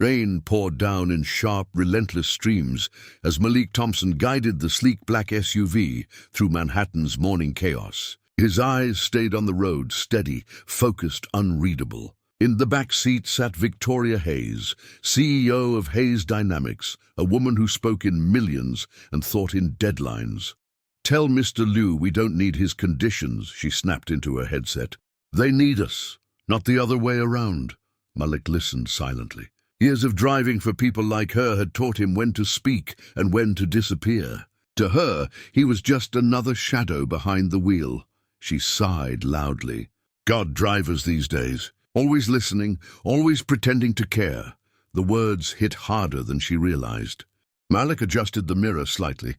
Rain poured down in sharp, relentless streams as Malik Thompson guided the sleek black SUV through Manhattan's morning chaos. His eyes stayed on the road, steady, focused, unreadable. In the back seat sat Victoria Hayes, CEO of Hayes Dynamics, a woman who spoke in millions and thought in deadlines. "Tell Mr. Liu we don't need his conditions," she snapped into her headset. "They need us, not the other way around." Malik listened silently. Years of driving for people like her had taught him when to speak and when to disappear. To her, he was just another shadow behind the wheel. She sighed loudly. God, drivers these days. Always listening, always pretending to care. The words hit harder than she realized. Malik adjusted the mirror slightly,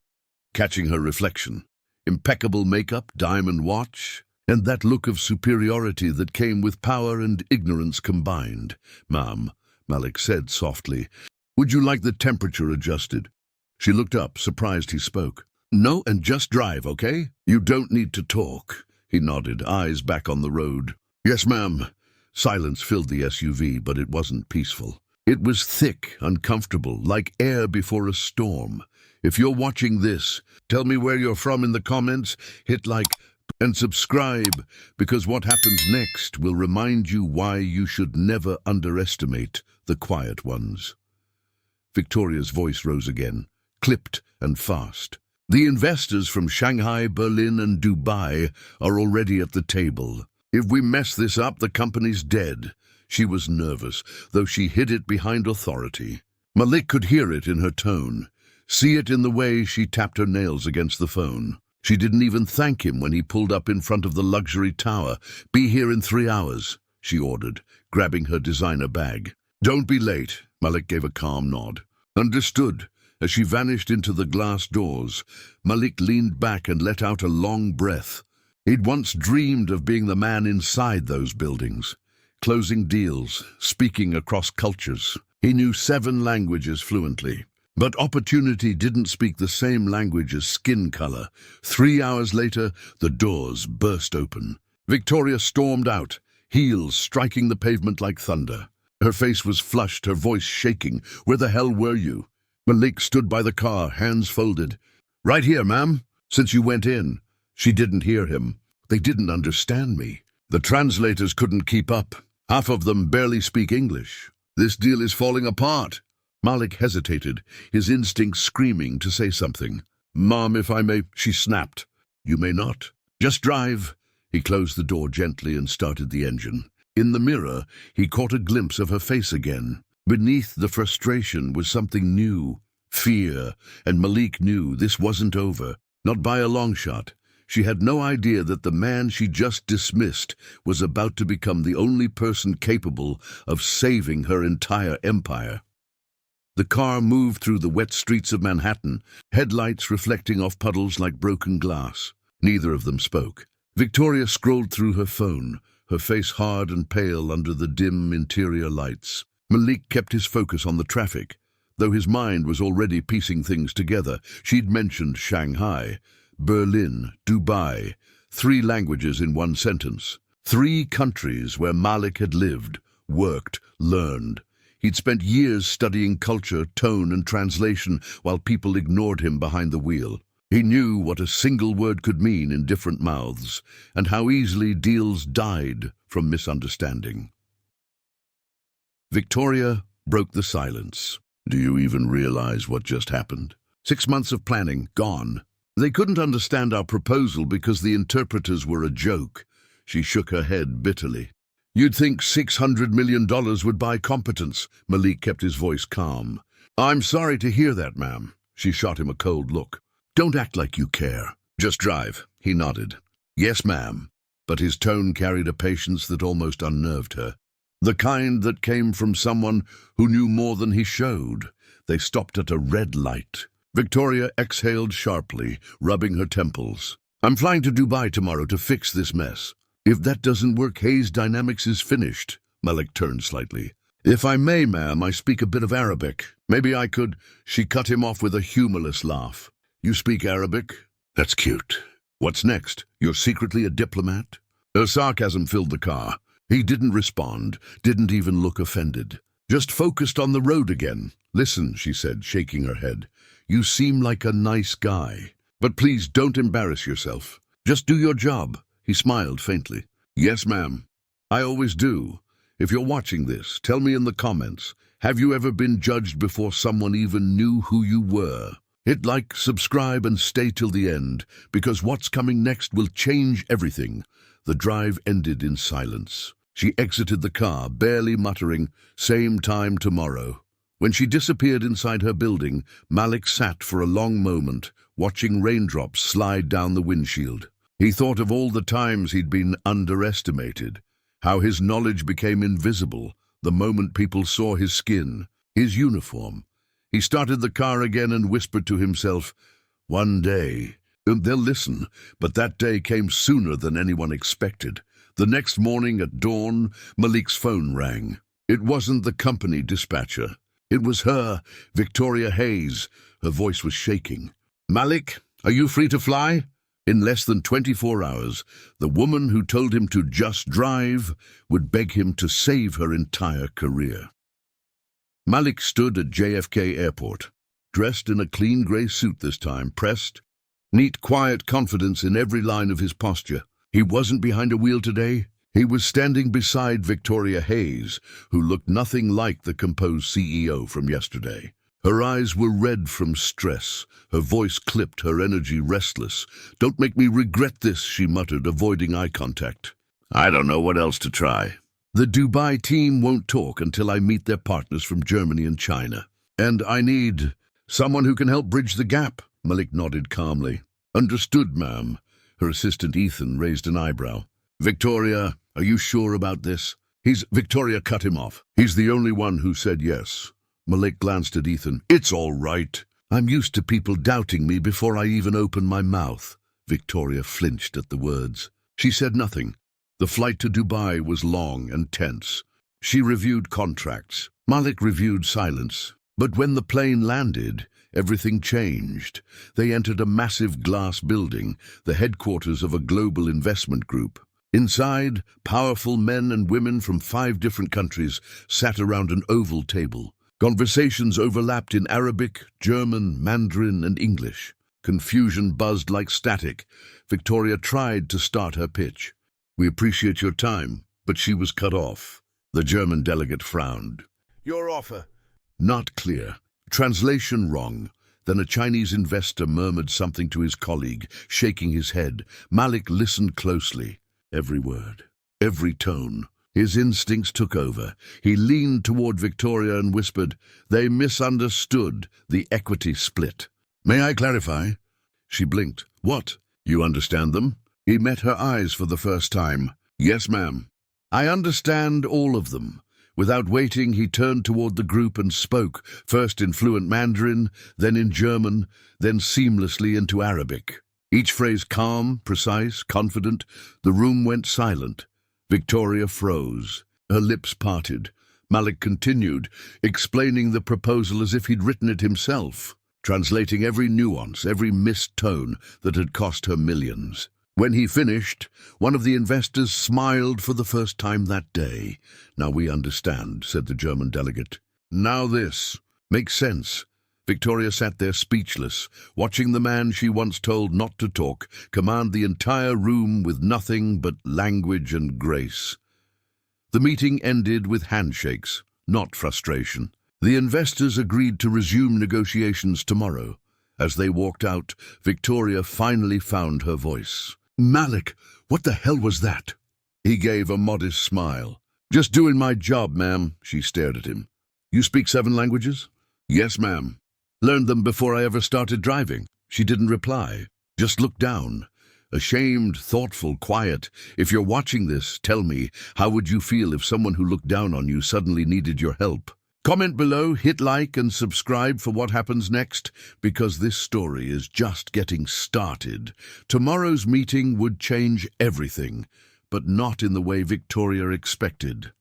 catching her reflection. Impeccable makeup, diamond watch, and that look of superiority that came with power and ignorance combined. "Ma'am," Malik said softly, "would you like the temperature adjusted?" She looked up, surprised he spoke. "No, and just drive, okay? You don't need to talk." He nodded, eyes back on the road. "Yes, ma'am." Silence filled the SUV, but it wasn't peaceful. It was thick, uncomfortable, like air before a storm. If you're watching this, tell me where you're from in the comments, hit like and subscribe, because what happens next will remind you why you should never underestimate the quiet ones. Victoria's voice rose again, clipped and fast. "The investors from Shanghai, Berlin, and Dubai are already at the table. If we mess this up, the company's dead." She was nervous, though she hid it behind authority. Malik could hear it in her tone, see it in the way she tapped her nails against the phone. She didn't even thank him when he pulled up in front of the luxury tower. "Be here in 3 hours, she ordered, grabbing her designer bag. "Don't be late," Malik gave a calm nod. "Understood." As she vanished into the glass doors, Malik leaned back and let out a long breath. He'd once dreamed of being the man inside those buildings, closing deals, speaking across cultures. He knew 7 languages fluently. But opportunity didn't speak the same language as skin color. 3 hours later, the doors burst open. Victoria stormed out, heels striking the pavement like thunder. Her face was flushed, her voice shaking. "Where the hell were you?" Malik stood by the car, hands folded. "Right here, ma'am. Since you went in." She didn't hear him. "They didn't understand me. The translators couldn't keep up. Half of them barely speak English. This deal is falling apart." Malik hesitated, his instincts screaming to say something. "Ma'am, if I may," she snapped. "You may not. Just drive." He closed the door gently and started the engine. In the mirror, he caught a glimpse of her face again. Beneath the frustration was something new, fear, and Malik knew this wasn't over, not by a long shot. She had no idea that the man she just dismissed was about to become the only person capable of saving her entire empire. The car moved through the wet streets of Manhattan, headlights reflecting off puddles like broken glass. Neither of them spoke. Victoria scrolled through her phone, her face hard and pale under the dim interior lights. Malik kept his focus on the traffic. Though his mind was already piecing things together, she'd mentioned Shanghai, Berlin, Dubai, 3 languages in one sentence. 3 countries where Malik had lived, worked, learned. He'd spent years studying culture, tone, and translation while people ignored him behind the wheel. He knew what a single word could mean in different mouths, and how easily deals died from misunderstanding. Victoria broke the silence. "Do you even realize what just happened? 6 months of planning, gone. They couldn't understand our proposal because the interpreters were a joke." She shook her head bitterly. "You'd think $600 million would buy competence." Malik kept his voice calm. "I'm sorry to hear that, ma'am." She shot him a cold look. "Don't act like you care. Just drive." He nodded. "Yes, ma'am." But his tone carried a patience that almost unnerved her. The kind that came from someone who knew more than he showed. They stopped at a red light. Victoria exhaled sharply, rubbing her temples. "I'm flying to Dubai tomorrow to fix this mess. If that doesn't work, Hayes Dynamics is finished." Malik turned slightly. "If I may, ma'am, I speak a bit of Arabic. Maybe I could—" She cut him off with a humorless laugh. "You speak Arabic? That's cute. What's next? You're secretly a diplomat?" Her sarcasm filled the car. He didn't respond, didn't even look offended. Just focused on the road again. Listen, she said, shaking her head. You seem like a nice guy. But please don't embarrass yourself. Just do your job. He smiled faintly. Yes, ma'am. I always do. If you're watching this, tell me in the comments. Have you ever been judged before someone even knew who you were? Hit like, subscribe, and stay till the end, because what's coming next will change everything. The drive ended in silence. She exited the car, barely muttering, "Same time tomorrow." When she disappeared inside her building, Malik sat for a long moment, watching raindrops slide down the windshield. He thought of all the times he'd been underestimated, how his knowledge became invisible the moment people saw his skin, his uniform. He started the car again and whispered to himself, "One day, they'll listen," but that day came sooner than anyone expected. The next morning at dawn, Malik's phone rang. It wasn't the company dispatcher. It was her, Victoria Hayes. Her voice was shaking. "Malik, are you free to fly?" In less than 24 hours, the woman who told him to just drive would beg him to save her entire career. Malik stood at JFK Airport, dressed in a clean grey suit this time, pressed, neat, quiet confidence in every line of his posture. He wasn't behind a wheel today. He was standing beside Victoria Hayes, who looked nothing like the composed CEO from yesterday. Her eyes were red from stress, her voice clipped, her energy restless. "Don't make me regret this," she muttered, avoiding eye contact. "I don't know what else to try. The Dubai team won't talk until I meet their partners from Germany and China. And I need someone who can help bridge the gap." Malik nodded calmly. "Understood, ma'am." Her assistant Ethan raised an eyebrow. "Victoria, are you sure about this?" Victoria cut him off. "He's the only one who said yes." Malik glanced at Ethan. "It's all right. I'm used to people doubting me before I even open my mouth." Victoria flinched at the words. She said nothing. The flight to Dubai was long and tense. She reviewed contracts. Malik reviewed silence. But when the plane landed, everything changed. They entered a massive glass building, the headquarters of a global investment group. Inside, powerful men and women from 5 different countries sat around an oval table. Conversations overlapped in Arabic, German, Mandarin, and English. Confusion buzzed like static. Victoria tried to start her pitch. "We appreciate your time," but she was cut off. The German delegate frowned. "Your offer." Not clear. Translation wrong. Then a Chinese investor murmured something to his colleague, shaking his head. Malik listened closely. Every word, every tone. His instincts took over. He leaned toward Victoria and whispered, "They misunderstood the equity split." "May I clarify?" She blinked. "What? You understand them?" He met her eyes for the first time. "Yes, ma'am. I understand all of them." Without waiting, he turned toward the group and spoke, first in fluent Mandarin, then in German, then seamlessly into Arabic. Each phrase calm, precise, confident. The room went silent. Victoria froze. Her lips parted. Malik continued, explaining the proposal as if he'd written it himself, translating every nuance, every missed tone that had cost her millions. When he finished, one of the investors smiled for the first time that day. "Now we understand," said the German delegate. "Now this makes sense." Victoria sat there speechless, watching the man she once told not to talk command the entire room with nothing but language and grace. The meeting ended with handshakes, not frustration. The investors agreed to resume negotiations tomorrow. As they walked out, Victoria finally found her voice. "Malik, what the hell was that?" He gave a modest smile. "Just doing my job, ma'am." She stared at him. "You speak 7 languages?" "Yes, ma'am." "Learned them before I ever started driving." She didn't reply, just looked down. Ashamed, thoughtful, quiet. "If you're watching this, tell me, how would you feel if someone who looked down on you suddenly needed your help? Comment below, hit like and subscribe for what happens next, because this story is just getting started. Tomorrow's meeting would change everything, but not in the way Victoria expected.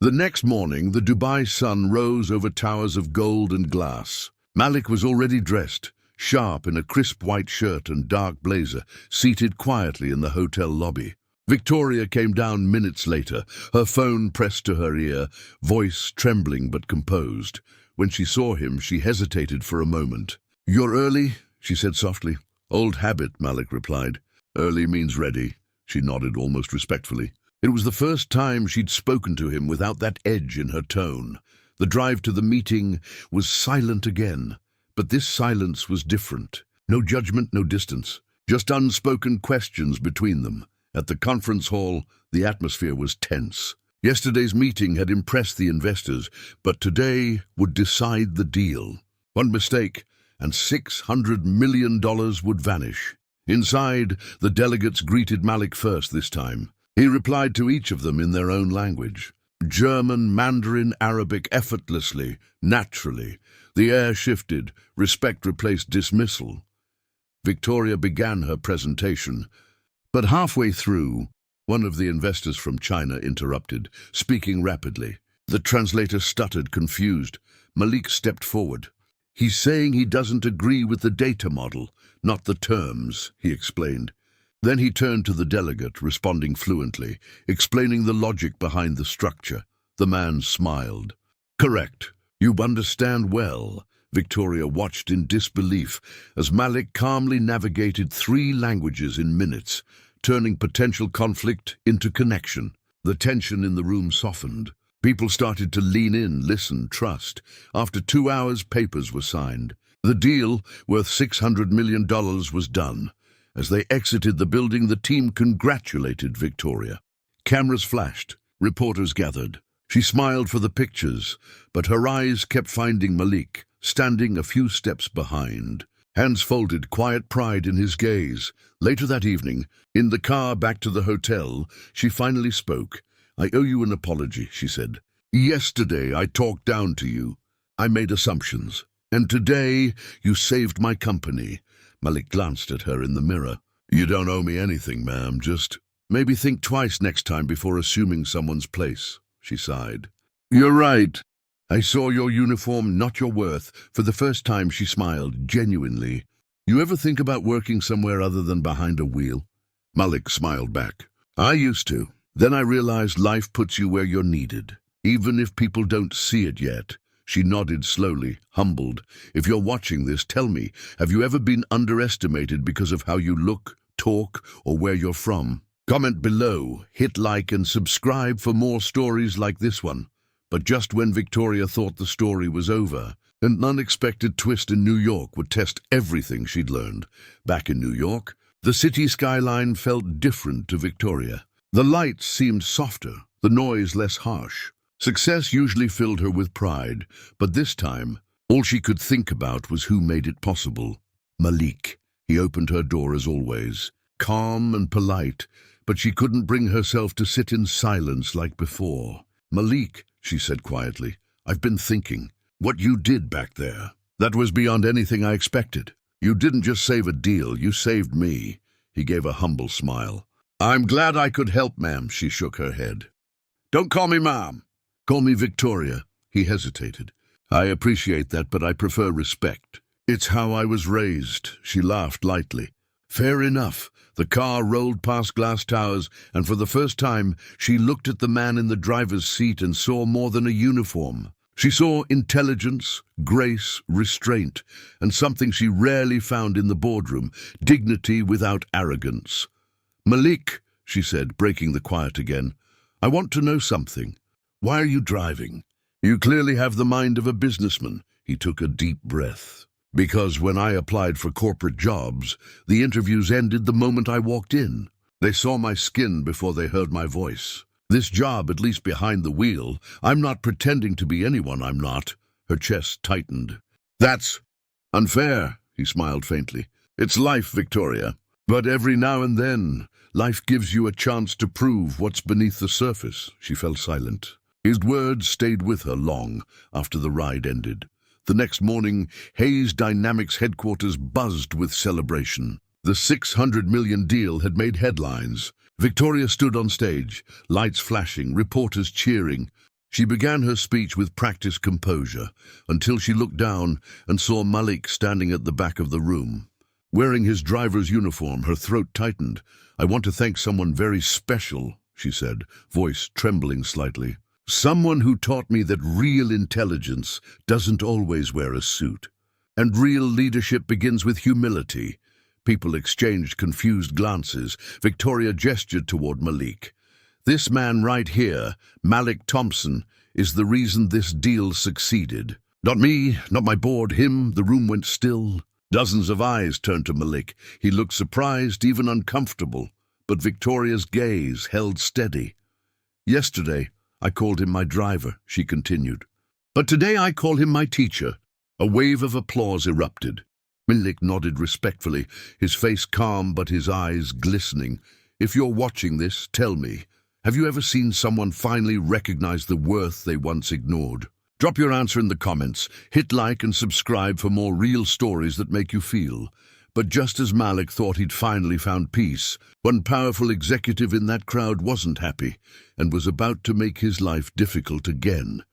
The next morning, the Dubai sun rose over towers of gold and glass. Malik was already dressed, sharp in a crisp white shirt and dark blazer, seated quietly in the hotel lobby. Victoria came down minutes later, her phone pressed to her ear, voice trembling but composed. When she saw him, she hesitated for a moment. "You're early?" she said softly. "Old habit," Malik replied. "Early means ready." She nodded almost respectfully. It was the first time she'd spoken to him without that edge in her tone. The drive to the meeting was silent again, but this silence was different. No judgment, no distance, just unspoken questions between them. At the conference hall, the atmosphere was tense. Yesterday's meeting had impressed the investors, but today would decide the deal. One mistake, and $600 million would vanish. Inside, the delegates greeted Malik first this time. He replied to each of them in their own language. German, Mandarin, Arabic, effortlessly, naturally. The air shifted, respect replaced dismissal. Victoria began her presentation, but halfway through, one of the investors from China interrupted, speaking rapidly. The translator stuttered, confused. Malik stepped forward. "He's saying he doesn't agree with the data model, not the terms," he explained. Then he turned to the delegate, responding fluently, explaining the logic behind the structure. The man smiled. "Correct. You understand well." Victoria watched in disbelief as Malik calmly navigated 3 languages in minutes, turning potential conflict into connection. The tension in the room softened. People started to lean in, listen, trust. After 2 hours, papers were signed. The deal, worth $600 million, was done. As they exited the building, the team congratulated Victoria. Cameras flashed. Reporters gathered. She smiled for the pictures, but her eyes kept finding Malik, standing a few steps behind. Hands folded, quiet pride in his gaze. Later that evening, in the car back to the hotel, she finally spoke. "I owe you an apology," she said. "Yesterday I talked down to you. I made assumptions. And today you saved my company." Malik glanced at her in the mirror. "You don't owe me anything, ma'am. Just maybe think twice next time before assuming someone's place," she sighed. "You're right. I saw your uniform, not your worth." For the first time she smiled, genuinely. "You ever think about working somewhere other than behind a wheel?" Malik smiled back. "I used to. Then I realized life puts you where you're needed, even if people don't see it yet." She nodded slowly, humbled. "If you're watching this, tell me, have you ever been underestimated because of how you look, talk, or where you're from? Comment below, hit like and subscribe for more stories like this one." But just when Victoria thought the story was over, an unexpected twist in New York would test everything she'd learned. Back in New York, the city skyline felt different to Victoria. The lights seemed softer, the noise less harsh. Success usually filled her with pride, but this time, all she could think about was who made it possible. Malik. He opened her door as always, calm and polite, but she couldn't bring herself to sit in silence like before. "Malik," she said quietly, "I've been thinking. What you did back there, that was beyond anything I expected. You didn't just save a deal, you saved me." He gave a humble smile. "I'm glad I could help, ma'am," she shook her head. "Don't call me ma'am. Call me Victoria." He hesitated. "I appreciate that, but I prefer respect. It's how I was raised." She laughed lightly. "Fair enough." The car rolled past glass towers, and for the first time, she looked at the man in the driver's seat and saw more than a uniform. She saw intelligence, grace, restraint, and something she rarely found in the boardroom, dignity without arrogance. "Malik," she said, breaking the quiet again, "I want to know something. Why are you driving? You clearly have the mind of a businessman." He took a deep breath. "Because when I applied for corporate jobs, the interviews ended the moment I walked in. They saw my skin before they heard my voice. This job, at least behind the wheel, I'm not pretending to be anyone I'm not." Her chest tightened. "That's unfair," he smiled faintly. "It's life, Victoria. But every now and then, life gives you a chance to prove what's beneath the surface." She fell silent. His words stayed with her long after the ride ended. The next morning, Hayes Dynamics headquarters buzzed with celebration. The $600 million deal had made headlines. Victoria stood on stage, lights flashing, reporters cheering. She began her speech with practiced composure until she looked down and saw Malik standing at the back of the room. Wearing his driver's uniform, her throat tightened. "I want to thank someone very special," she said, voice trembling slightly. "Someone who taught me that real intelligence doesn't always wear a suit. And real leadership begins with humility." People exchanged confused glances. Victoria gestured toward Malik. "This man right here, Malik Thompson, is the reason this deal succeeded. Not me, not my board, him." The room went still. Dozens of eyes turned to Malik. He looked surprised, even uncomfortable. But Victoria's gaze held steady. "Yesterday, I called him my driver," she continued. "But today I call him my teacher." A wave of applause erupted. Malik nodded respectfully, his face calm but his eyes glistening. "If you're watching this, tell me, have you ever seen someone finally recognize the worth they once ignored? Drop your answer in the comments. Hit like and subscribe for more real stories that make you feel. But just as Malik thought he'd finally found peace, one powerful executive in that crowd wasn't happy and was about to make his life difficult again.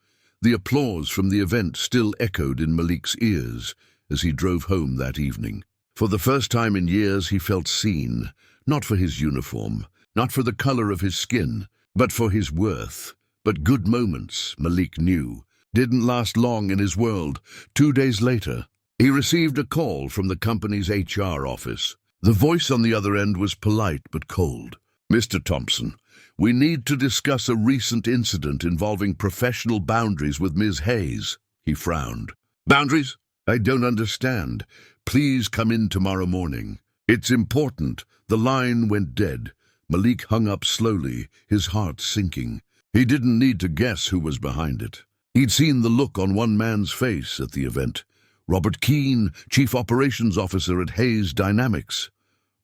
The applause from the event still echoed in Malik's ears as he drove home that evening. For the first time in years, he felt seen, not for his uniform, not for the color of his skin, but for his worth. But good moments, Malik knew, didn't last long in his world. 2 days later, he received a call from the company's HR office. The voice on the other end was polite but cold. "Mr. Thompson, we need to discuss a recent incident involving professional boundaries with Ms. Hayes." He frowned. "Boundaries? I don't understand. Please come in tomorrow morning." "It's important." The line went dead. Malik hung up slowly, his heart sinking. He didn't need to guess who was behind it. He'd seen the look on one man's face at the event. Robert Keane, Chief Operations Officer at Hayes Dynamics.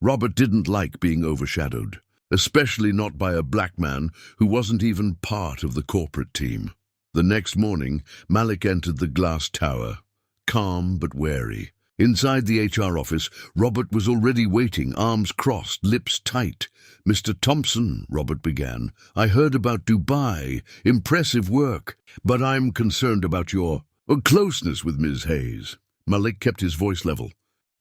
Robert didn't like being overshadowed, especially not by a black man who wasn't even part of the corporate team. The next morning, Malik entered the glass tower, calm but wary. Inside the HR office, Robert was already waiting, arms crossed, lips tight. "Mr. Thompson," Robert began, "I heard about Dubai. Impressive work. But I'm concerned about your closeness with Ms. Hayes." Malik kept his voice level.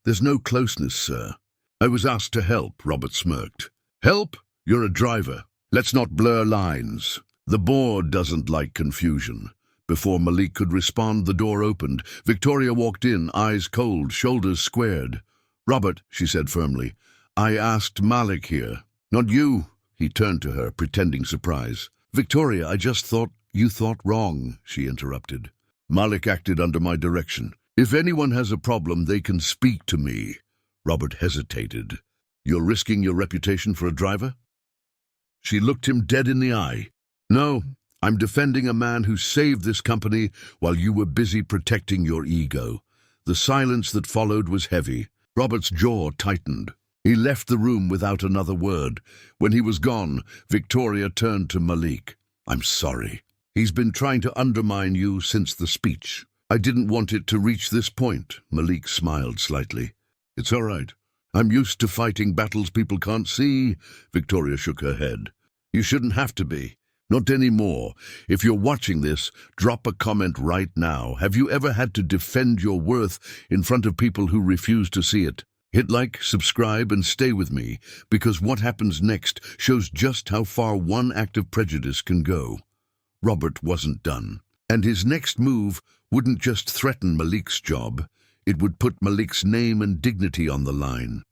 "There's no closeness, sir. I was asked to help," Robert smirked. "Help? You're a driver. Let's not blur lines. The board doesn't like confusion." Before Malik could respond, the door opened. Victoria walked in, eyes cold, shoulders squared. "Robert," she said firmly, "I asked Malik here." "Not you." He turned to her, pretending surprise. "Victoria, I just thought you thought wrong," she interrupted. "Malik acted under my direction. If anyone has a problem, they can speak to me." Robert hesitated. "You're risking your reputation for a driver?" She looked him dead in the eye. "No. I'm defending a man who saved this company while you were busy protecting your ego." The silence that followed was heavy. Robert's jaw tightened. He left the room without another word. When he was gone, Victoria turned to Malik. "I'm sorry. He's been trying to undermine you since the speech. I didn't want it to reach this point." Malik smiled slightly. "It's all right. I'm used to fighting battles people can't see." Victoria shook her head. "You shouldn't have to be. Not anymore. If you're watching this, drop a comment right now. Have you ever had to defend your worth in front of people who refuse to see it? Hit like, subscribe, and stay with me, because what happens next shows just how far one act of prejudice can go. Robert wasn't done. And his next move wouldn't just threaten Malik's job. It would put Malik's name and dignity on the line.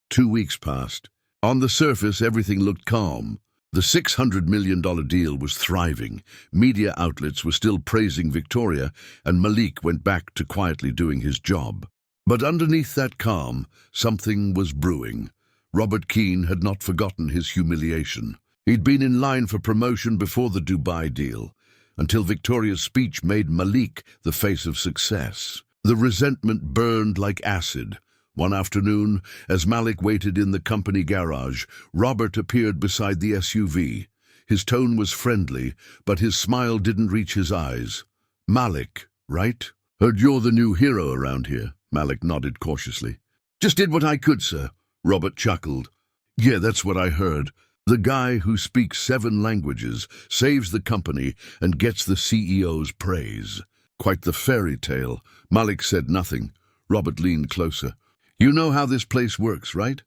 2 weeks passed. On the surface, everything looked calm. The $600 million deal was thriving. Media outlets were still praising Victoria, and Malik went back to quietly doing his job. But underneath that calm, something was brewing. Robert Keane had not forgotten his humiliation. He'd been in line for promotion before the Dubai deal, until Victoria's speech made Malik the face of success. The resentment burned like acid. One afternoon, as Malik waited in the company garage, Robert appeared beside the SUV. His tone was friendly, but his smile didn't reach his eyes. "Malik, right? Heard you're the new hero around here." Malik nodded cautiously. "Just did what I could, sir." Robert chuckled. "Yeah, that's what I heard. The guy who speaks 7 languages, saves the company, and gets the CEO's praise. Quite the fairy tale." Malik said nothing. Robert leaned closer. You know how this place works, right?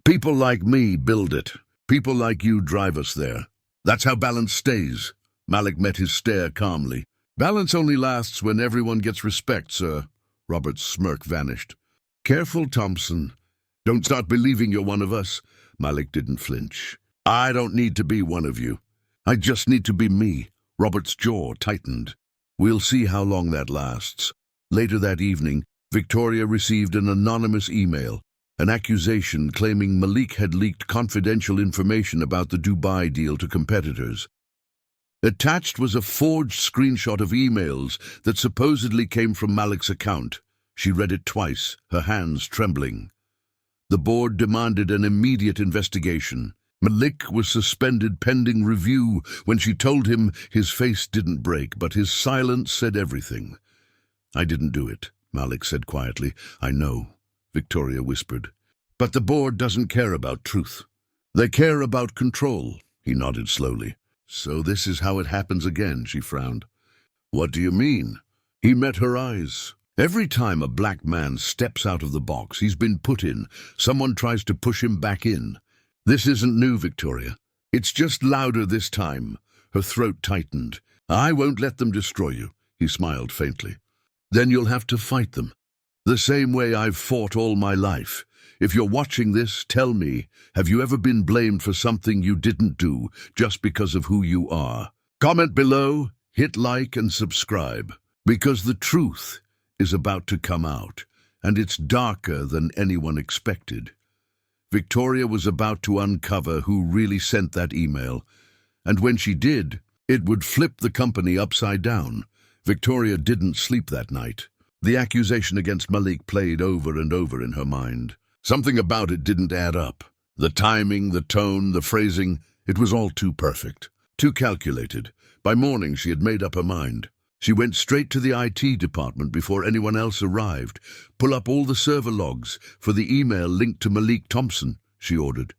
People like me build it. People like you drive us there. That's how balance stays. Malik met his stare calmly. Balance only lasts when everyone gets respect, sir. Robert's smirk vanished. Careful, Thompson. Don't start believing you're one of us. Malik didn't flinch. I don't need to be one of you. I just need to be me. Robert's jaw tightened. We'll see how long that lasts. Later that evening, Victoria received an anonymous email, an accusation claiming Malik had leaked confidential information about the Dubai deal to competitors. Attached was a forged screenshot of emails that supposedly came from Malik's account. She read it twice, her hands trembling. The board demanded an immediate investigation. Malik was suspended pending review. When she told him, his face didn't break, but his silence said everything. I didn't do it, Malik said quietly. I know, Victoria whispered. But the board doesn't care about truth. They care about control, he nodded slowly. So this is how it happens again, she frowned. What do you mean? He met her eyes. Every time a black man steps out of the box he's been put in, someone tries to push him back in. This isn't new, Victoria. It's just louder this time. Her throat tightened. I won't let them destroy you, he smiled faintly. Then you'll have to fight them. The same way I've fought all my life. If you're watching this, tell me, have you ever been blamed for something you didn't do just because of who you are? Comment below, hit like and subscribe, because the truth is about to come out, and it's darker than anyone expected. Victoria was about to uncover who really sent that email, and when she did, it would flip the company upside down. Victoria didn't sleep that night. The accusation against Malik played over and over in her mind. Something about it didn't add up. The timing, the tone, the phrasing, it was all too perfect, too calculated. By morning, she had made up her mind. She went straight to the IT department before anyone else arrived. Pull up all the server logs for the email linked to Malik Thompson, she ordered.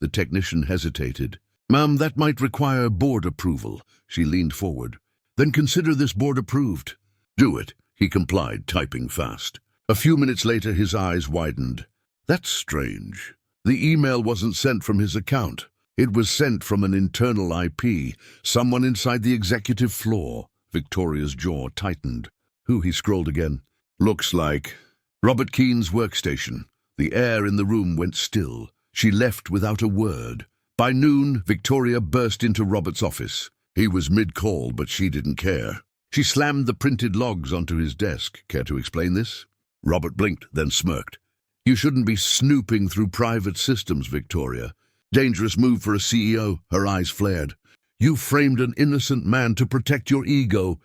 The technician hesitated. Ma'am, that might require board approval. She leaned forward. Then consider this board approved. Do it, he complied, typing fast. A few minutes later, his eyes widened. That's strange. The email wasn't sent from his account. It was sent from an internal IP, someone inside the executive floor. Victoria's jaw tightened. Who? He scrolled again. Looks like Robert Keene's workstation. The air in the room went still. She left without a word. By noon, Victoria burst into Robert's office. He was mid-call, but she didn't care. She slammed the printed logs onto his desk. Care to explain this? Robert blinked, then smirked. You shouldn't be snooping through private systems, Victoria. Dangerous move for a CEO. Her eyes flared. You framed an innocent man to protect your ego.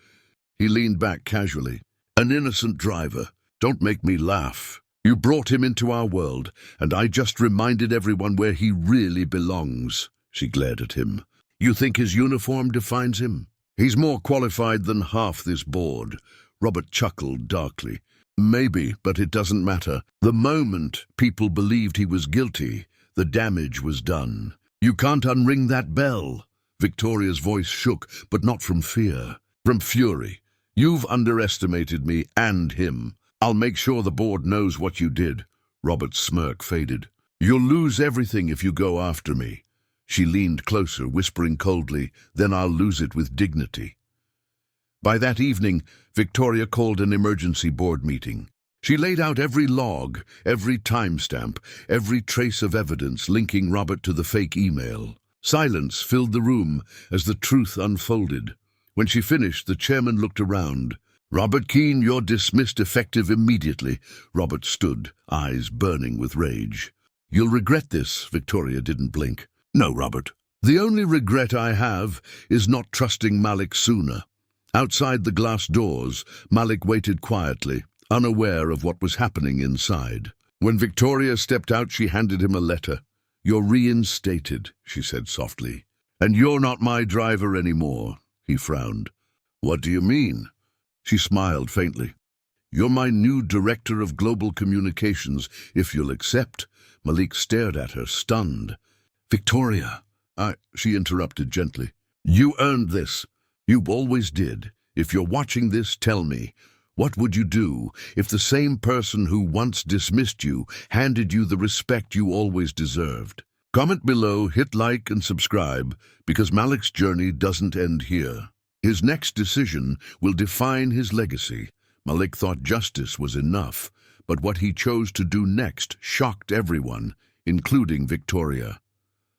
He leaned back casually. An innocent driver. Don't make me laugh. You brought him into our world, and I just reminded everyone where he really belongs. She glared at him. You think his uniform defines him? He's more qualified than half this board. Robert chuckled darkly. Maybe, but it doesn't matter. The moment people believed he was guilty, the damage was done. You can't unring that bell. Victoria's voice shook, but not from fear, from fury. You've underestimated me and him. I'll make sure the board knows what you did. Robert's smirk faded. You'll lose everything if you go after me. She leaned closer, whispering coldly, then I'll lose it with dignity. By that evening, Victoria called an emergency board meeting. She laid out every log, every timestamp, every trace of evidence linking Robert to the fake email. Silence filled the room as the truth unfolded. When she finished, the chairman looked around. Robert Keene, you're dismissed effective immediately. Robert stood, eyes burning with rage. You'll regret this, Victoria didn't blink. No, Robert. The only regret I have is not trusting Malik sooner. Outside the glass doors, Malik waited quietly, unaware of what was happening inside. When Victoria stepped out, she handed him a letter. You're reinstated, she said softly. And you're not my driver anymore, he frowned. What do you mean? She smiled faintly. You're my new director of global communications, if you'll accept. Malik stared at her, stunned. Victoria, she interrupted gently. You earned this. You always did. If you're watching this, tell me, What would you do if the same person who once dismissed you handed you the respect you always deserved? Comment below, hit like and subscribe, because Malik's journey doesn't end here. His next decision will define his legacy. Malik thought justice was enough, but what he chose to do next shocked everyone, including Victoria.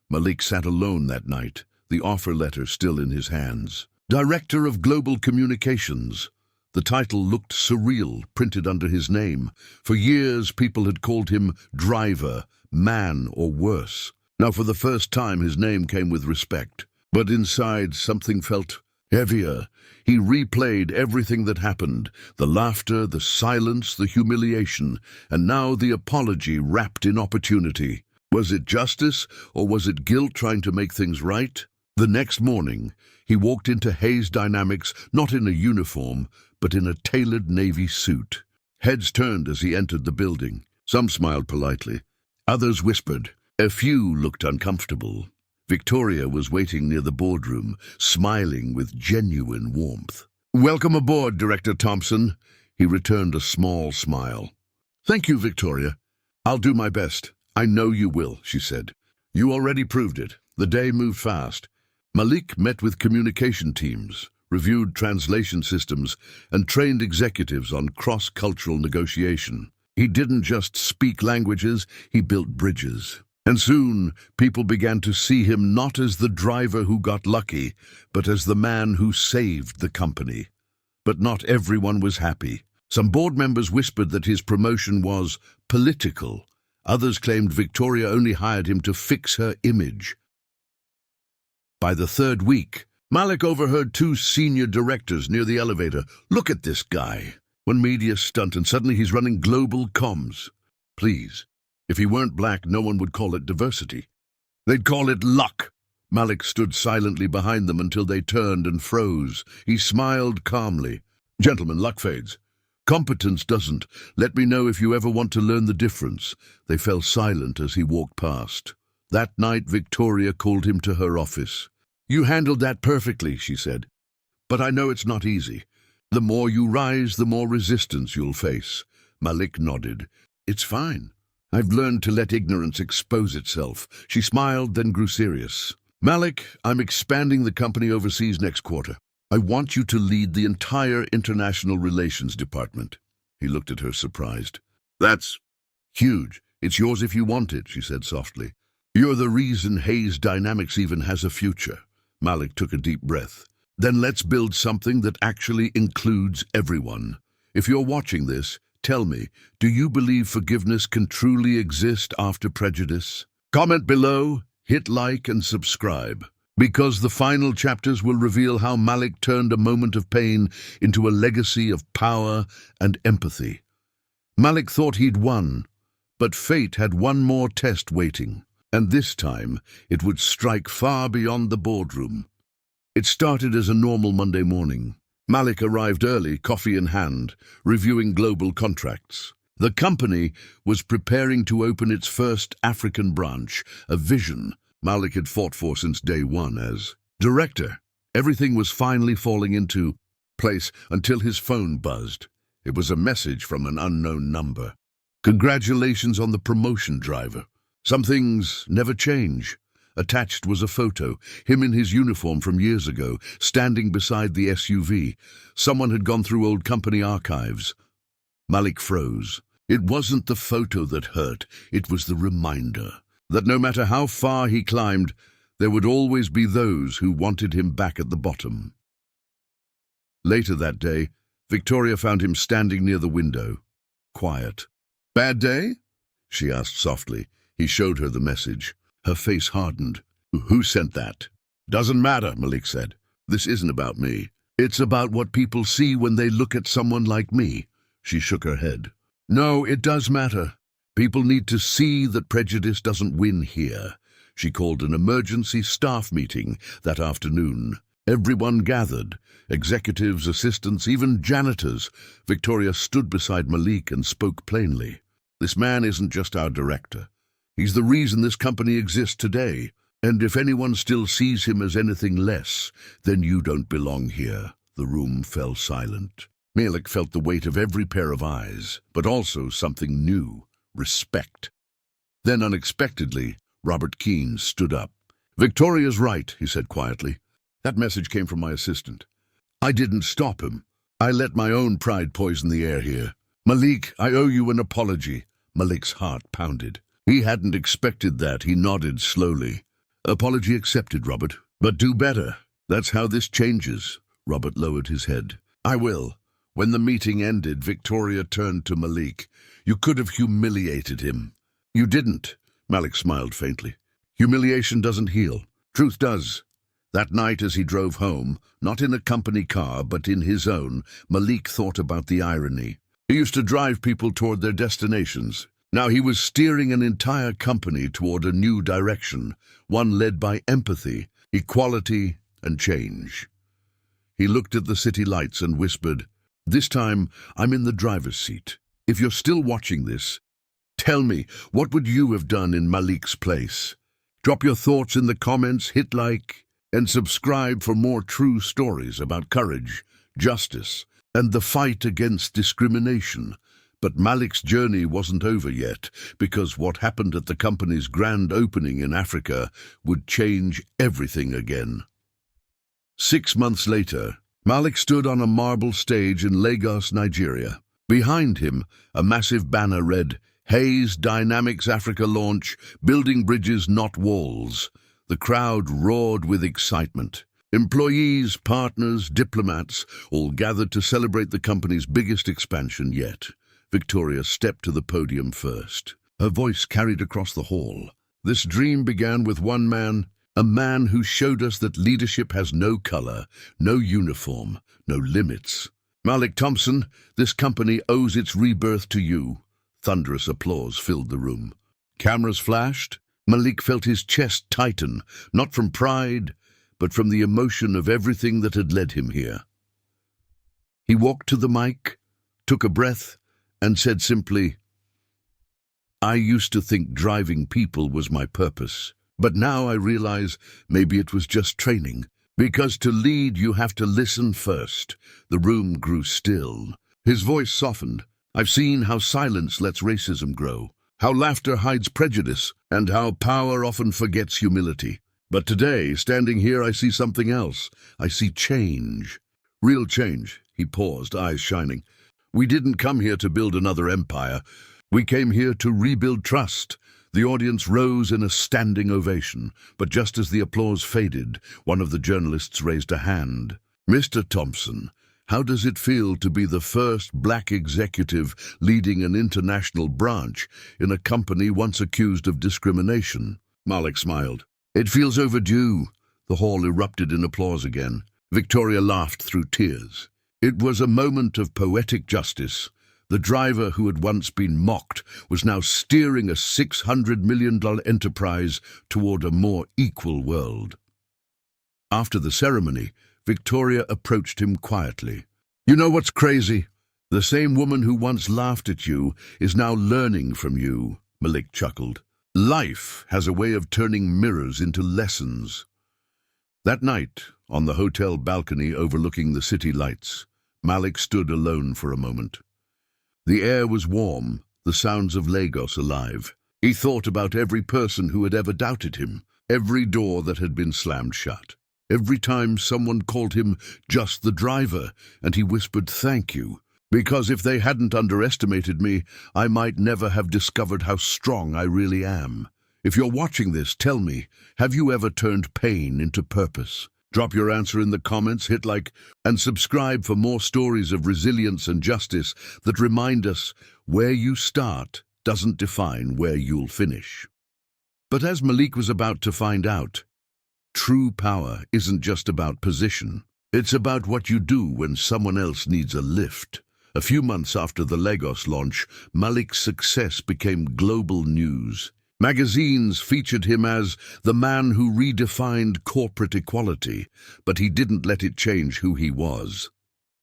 Malik sat alone that night, the offer letter still in his hands. Director of Global Communications. The title looked surreal, printed under his name. For years, people had called him driver, man, or worse. Now, for the first time, his name came with respect. But inside, something felt heavier. He replayed everything that happened, the laughter, the silence, the humiliation, and now the apology wrapped in opportunity. Was it justice, or was it guilt trying to make things right? The next morning, he walked into Hayes Dynamics, not in a uniform, but in a tailored navy suit. Heads turned as he entered the building. Some smiled politely. Others whispered. A few looked uncomfortable. Victoria was waiting near the boardroom, smiling with genuine warmth. "Welcome aboard, Director Thompson." He returned a small smile. "Thank you, Victoria. I'll do my best." "I know you will," she said. "You already proved it." The day moved fast. Malik met with communication teams, reviewed translation systems, and trained executives on cross-cultural negotiation. He didn't just speak languages, he built bridges. And soon, people began to see him not as the driver who got lucky, but as the man who saved the company. But not everyone was happy. Some board members whispered that his promotion was political. Others claimed Victoria only hired him to fix her image. By the third week, Malik overheard two senior directors near the elevator. "Look at this guy. One media stunt and suddenly he's running global comms." Please. If he weren't black, no one would call it diversity. They'd call it luck. Malik stood silently behind them until they turned and froze. He smiled calmly. "Gentlemen, luck fades. Competence doesn't. Let me know if you ever want to learn the difference." They fell silent as he walked past. That night, Victoria called him to her office. "You handled that perfectly," she said. "But I know it's not easy. The more you rise, the more resistance you'll face." Malik nodded. "It's fine. I've learned to let ignorance expose itself." She smiled, then grew serious. "Malik, I'm expanding the company overseas next quarter. I want you to lead the entire international relations department." He looked at her, surprised. "That's huge. It's yours if you want it," she said softly. "You're the reason Hayes Dynamics even has a future." Malik took a deep breath. "Then let's build something that actually includes everyone. If you're watching this, tell me, do you believe forgiveness can truly exist after prejudice? Comment below, hit like and subscribe, because the final chapters will reveal how Malik turned a moment of pain into a legacy of power and empathy. Malik thought he'd won, but fate had one more test waiting, and this time it would strike far beyond the boardroom. It started as a normal Monday morning. Malik arrived early, coffee in hand, reviewing global contracts. The company was preparing to open its first African branch, a vision Malik had fought for since day one as director. Everything was finally falling into place until his phone buzzed. It was a message from an unknown number. "Congratulations on the promotion, driver. Some things never change." Attached was a photo, him in his uniform from years ago, standing beside the SUV. Someone had gone through old company archives. Malik froze. It wasn't the photo that hurt, it was the reminder that no matter how far he climbed, there would always be those who wanted him back at the bottom. Later that day, Victoria found him standing near the window, quiet. "Bad day?" she asked softly. He showed her the message. Her face hardened. "Who sent that?" "Doesn't matter," Malik said. "This isn't about me. It's about what people see when they look at someone like me." She shook her head. "No, it does matter. People need to see that prejudice doesn't win here." She called an emergency staff meeting that afternoon. Everyone gathered, executives, assistants, even janitors. Victoria stood beside Malik and spoke plainly. "This man isn't just our director. He's the reason this company exists today, and if anyone still sees him as anything less, then you don't belong here." The room fell silent. Malik felt the weight of every pair of eyes, but also something new, respect. Then, unexpectedly, Robert Keane stood up. "Victoria's right," he said quietly. "That message came from my assistant. I didn't stop him. I let my own pride poison the air here. Malik, I owe you an apology." Malik's heart pounded. He hadn't expected that. He nodded slowly. "Apology accepted, Robert. But do better. That's how this changes." Robert lowered his head. "I will." When the meeting ended, Victoria turned to Malik. "You could have humiliated him." "You didn't." Malik smiled faintly. "Humiliation doesn't heal. Truth does." That night as he drove home, not in a company car but in his own, Malik thought about the irony. He used to drive people toward their destinations. Now he was steering an entire company toward a new direction, one led by empathy, equality, and change. He looked at the city lights and whispered, "This time, I'm in the driver's seat. If you're still watching this, tell me, what would you have done in Malik's place?" Drop your thoughts in the comments, hit like, and subscribe for more true stories about courage, justice, and the fight against discrimination. But Malik's journey wasn't over yet, because what happened at the company's grand opening in Africa would change everything again. 6 months later, Malik stood on a marble stage in Lagos, Nigeria. Behind him, a massive banner read, "Hayes Dynamics Africa launch, building bridges, not walls." The crowd roared with excitement. Employees, partners, diplomats, all gathered to celebrate the company's biggest expansion yet. Victoria stepped to the podium first. Her voice carried across the hall. "This dream began with one man, a man who showed us that leadership has no color, no uniform, no limits. Malik Thompson, this company owes its rebirth to you." Thunderous applause filled the room. Cameras flashed. Malik felt his chest tighten, not from pride, but from the emotion of everything that had led him here. He walked to the mic, took a breath, and said simply, "I used to think driving people was my purpose, but now I realize maybe it was just training. Because to lead, you have to listen first." The room grew still. His voice softened. "I've seen how silence lets racism grow, how laughter hides prejudice, and how power often forgets humility. But today, standing here, I see something else. I see change. Real change." He paused, eyes shining. "We didn't come here to build another empire. We came here to rebuild trust." The audience rose in a standing ovation, but just as the applause faded, one of the journalists raised a hand. "Mr. Thompson, how does it feel to be the first black executive leading an international branch in a company once accused of discrimination?" Malik smiled. "It feels overdue." The hall erupted in applause again. Victoria laughed through tears. It was a moment of poetic justice. The driver who had once been mocked was now steering a $600 million enterprise toward a more equal world. After the ceremony, Victoria approached him quietly. "You know what's crazy? The same woman who once laughed at you is now learning from you," Malik chuckled. "Life has a way of turning mirrors into lessons." That night, on the hotel balcony overlooking the city lights, Malik stood alone for a moment. The air was warm, the sounds of Lagos alive. He thought about every person who had ever doubted him, every door that had been slammed shut, every time someone called him just the driver, and he whispered, "Thank you, because if they hadn't underestimated me, I might never have discovered how strong I really am." If you're watching this, tell me, have you ever turned pain into purpose? Drop your answer in the comments, hit like, and subscribe for more stories of resilience and justice that remind us where you start doesn't define where you'll finish. But as Malik was about to find out, true power isn't just about position. It's about what you do when someone else needs a lift. A few months after the Lagos launch, Malik's success became global news. Magazines featured him as the man who redefined corporate equality, but he didn't let it change who he was.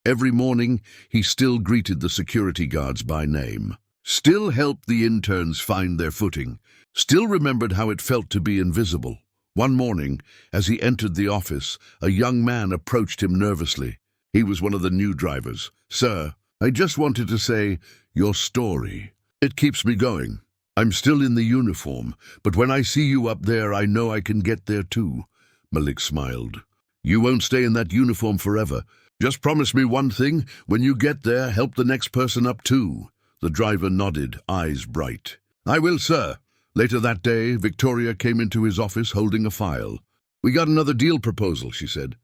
Every morning, he still greeted the security guards by name, still helped the interns find their footing, still remembered how it felt to be invisible. One morning, as he entered the office, a young man approached him nervously. He was one of the new drivers. "Sir, I just wanted to say, your story. It keeps me going. I'm still in the uniform, but when I see you up there, I know I can get there too." Malik smiled. "You won't stay in that uniform forever. Just promise me one thing. When you get there, help the next person up too." The driver nodded, eyes bright. "I will, sir." Later that day, Victoria came into his office holding a file. "We got another deal proposal," she said.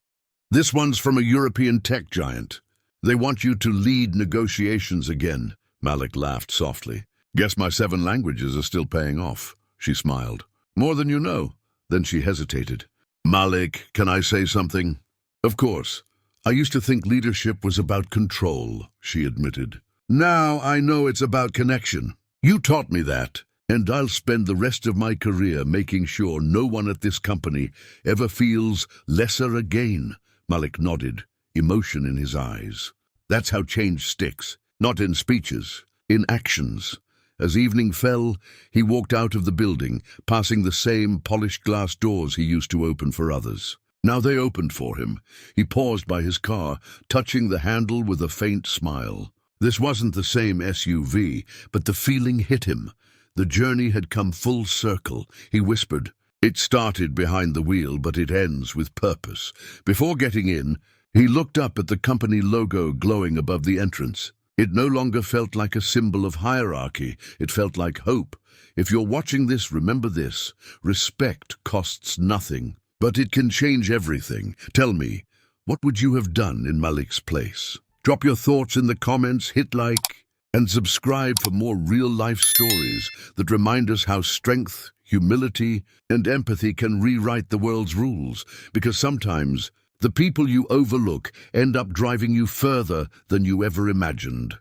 "This one's from a European tech giant. They want you to lead negotiations again." Malik laughed softly. "Guess my 7 languages are still paying off." She smiled. "More than you know." Then she hesitated. "Malik, can I say something?" "Of course. I used to think leadership was about control," she admitted. "Now I know it's about connection. You taught me that, and I'll spend the rest of my career making sure no one at this company ever feels lesser again." Malik nodded, emotion in his eyes. "That's how change sticks, not in speeches, in actions." As evening fell, he walked out of the building, passing the same polished glass doors he used to open for others. Now they opened for him. He paused by his car, touching the handle with a faint smile. This wasn't the same SUV, but the feeling hit him. The journey had come full circle. He whispered, "It started behind the wheel, but it ends with purpose." Before getting in, he looked up at the company logo glowing above the entrance. It no longer felt like a symbol of hierarchy. It felt like hope. If you're watching this, remember this. Respect costs nothing, but it can change everything. Tell me, what would you have done in Malik's place? Drop your thoughts in the comments, hit like, and subscribe for more real-life stories that remind us how strength, humility, and empathy can rewrite the world's rules. Because sometimes the people you overlook end up driving you further than you ever imagined.